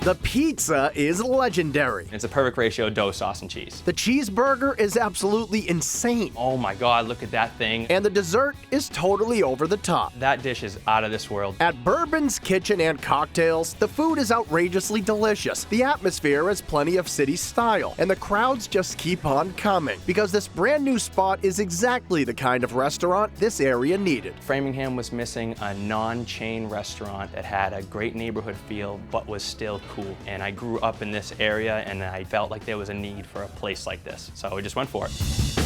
The pizza is legendary. It's a perfect ratio of dough, sauce, and cheese. The cheeseburger is absolutely insane. Oh my God, look at that thing. And the dessert is totally over the top. That dish is out of this world. At Bourbon's Kitchen and Cocktails, the food is outrageously delicious. The atmosphere has plenty of city style, and the crowds just keep on coming because this brand new spot is exactly the kind of restaurant this area needed. Framingham was missing a non-chain restaurant that had a great neighborhood feel but was still cool. And I grew up in this area and I felt like there was a need for a place like this. So I just went for it.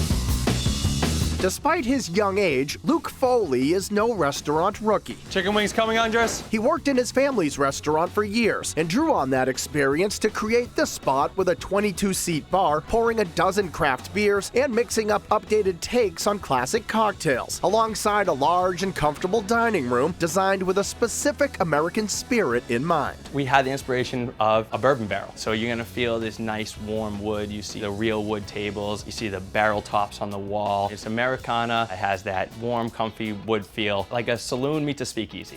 Despite his young age, Luke Foley is no restaurant rookie. Chicken wings coming, Andres? He worked in his family's restaurant for years and drew on that experience to create this spot with a 22-seat bar, pouring a dozen craft beers and mixing up updated takes on classic cocktails, alongside a large and comfortable dining room designed with a specific American spirit in mind. We had the inspiration of a bourbon barrel. So you're gonna feel this nice warm wood. You see the real wood tables. You see the barrel tops on the wall. It's Americana. It has that warm, comfy wood feel, like a saloon meets a speakeasy.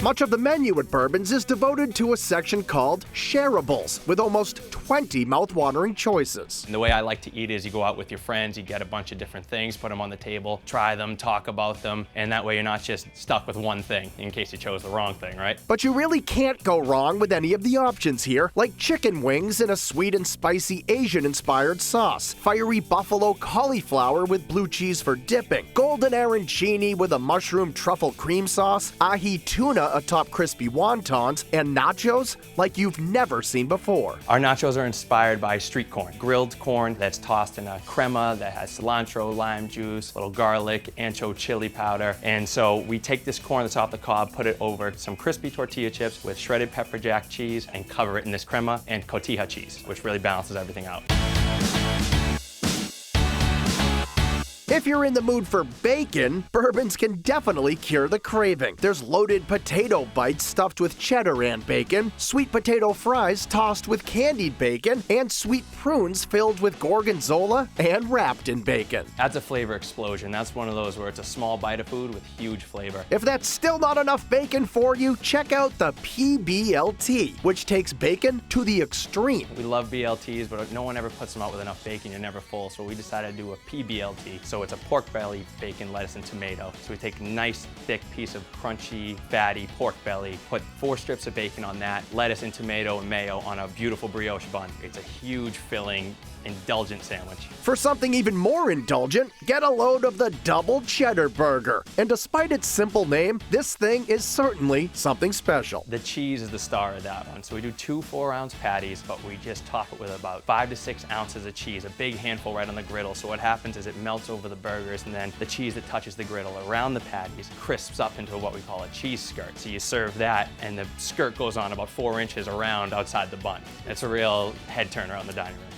Much of the menu at Bourbon's is devoted to a section called Shareables, with almost 20 mouth-watering choices. And the way I like to eat is you go out with your friends, you get a bunch of different things, put them on the table, try them, talk about them, and that way you're not just stuck with one thing in case you chose the wrong thing, right? But you really can't go wrong with any of the options here, like chicken wings in a sweet and spicy Asian-inspired sauce, fiery buffalo cauliflower with blue cheese for dipping, golden arancini with a mushroom truffle cream sauce, ahi tuna atop crispy wontons, and nachos like you've never seen before. Our nachos are inspired by street corn, grilled corn that's tossed in a crema that has cilantro, lime juice, little garlic, ancho chili powder. And so we take this corn that's off the cob, put it over some crispy tortilla chips with shredded pepper jack cheese, and cover it in this crema and cotija cheese, which really balances everything out. If you're in the mood for bacon, Bourbon's can definitely cure the craving. There's loaded potato bites stuffed with cheddar and bacon, sweet potato fries tossed with candied bacon, and sweet prunes filled with gorgonzola and wrapped in bacon. That's a flavor explosion. That's one of those where it's a small bite of food with huge flavor. If that's still not enough bacon for you, check out the PBLT, which takes bacon to the extreme. We love BLTs, but no one ever puts them out with enough bacon. You're never full, so we decided to do a PBLT. So it's a pork belly, bacon, lettuce, and tomato. So we take a nice thick piece of crunchy, fatty pork belly, put 4 strips of bacon on that, lettuce and tomato and mayo on a beautiful brioche bun. It's a huge, filling, indulgent sandwich. For something even more indulgent, get a load of the double cheddar burger. And despite its simple name, this thing is certainly something special. The cheese is the star of that one. So we do 2 4-ounce patties, but we just top it with about 5 to 6 ounces of cheese, a big handful right on the griddle. So what happens is it melts over the burgers, and then the cheese that touches the griddle around the patties crisps up into what we call a cheese skirt. So you serve that, and the skirt goes on about 4 inches around outside the bun. It's a real head turner on the dining room.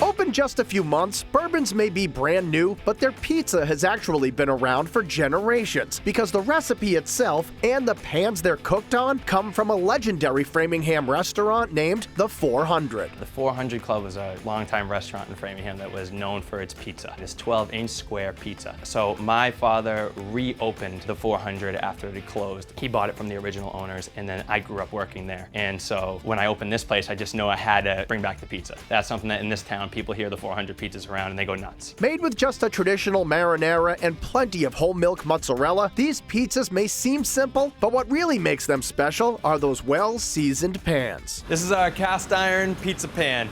Open just a few months, Bourbon's may be brand new, but their pizza has actually been around for generations because the recipe itself and the pans they're cooked on come from a legendary Framingham restaurant named the 400. The 400 Club was a longtime restaurant in Framingham that was known for its pizza, this 12-inch square pizza. So my father reopened the 400 after it had closed. He bought it from the original owners, and then I grew up working there. And so when I opened this place, I just know I had to bring back the pizza. That's something that in this town, people hear the 400 pizzas around and they go nuts. Made with just a traditional marinara and plenty of whole milk mozzarella, these pizzas may seem simple, but what really makes them special are those well-seasoned pans. This is our cast iron pizza pan,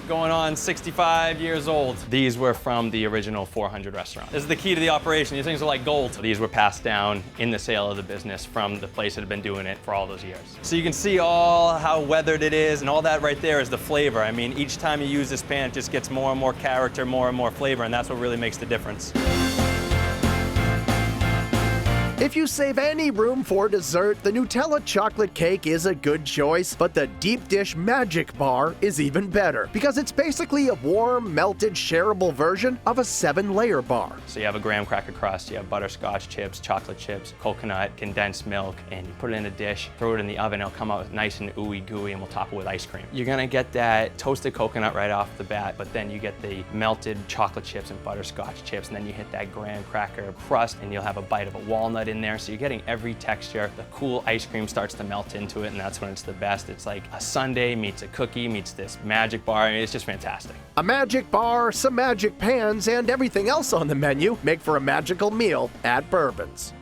going on 65 years old. These were from the original 400 restaurant. This is the key to the operation. These things are like gold. These were passed down in the sale of the business from the place that had been doing it for all those years. So you can see all how weathered it is, and all that right there is the flavor. I mean, each time you use this pan, it just gets more and more character, more and more flavor, and that's what really makes the difference. If you save any room for dessert, the Nutella chocolate cake is a good choice, but the deep dish magic bar is even better because it's basically a warm, melted, shareable version of a 7-layer bar. So you have a graham cracker crust, you have butterscotch chips, chocolate chips, coconut, condensed milk, and you put it in a dish, throw it in the oven, it'll come out nice and ooey gooey, and we'll top it with ice cream. You're gonna get that toasted coconut right off the bat, but then you get the melted chocolate chips and butterscotch chips, and then you hit that graham cracker crust, and you'll have a bite of a walnut chocolate in there, so you're getting every texture. The cool ice cream starts to melt into it, and that's when it's the best. It's like a sundae meets a cookie meets this magic bar, and it's just fantastic. A magic bar, some magic pans, and everything else on the menu make for a magical meal at Bourbons.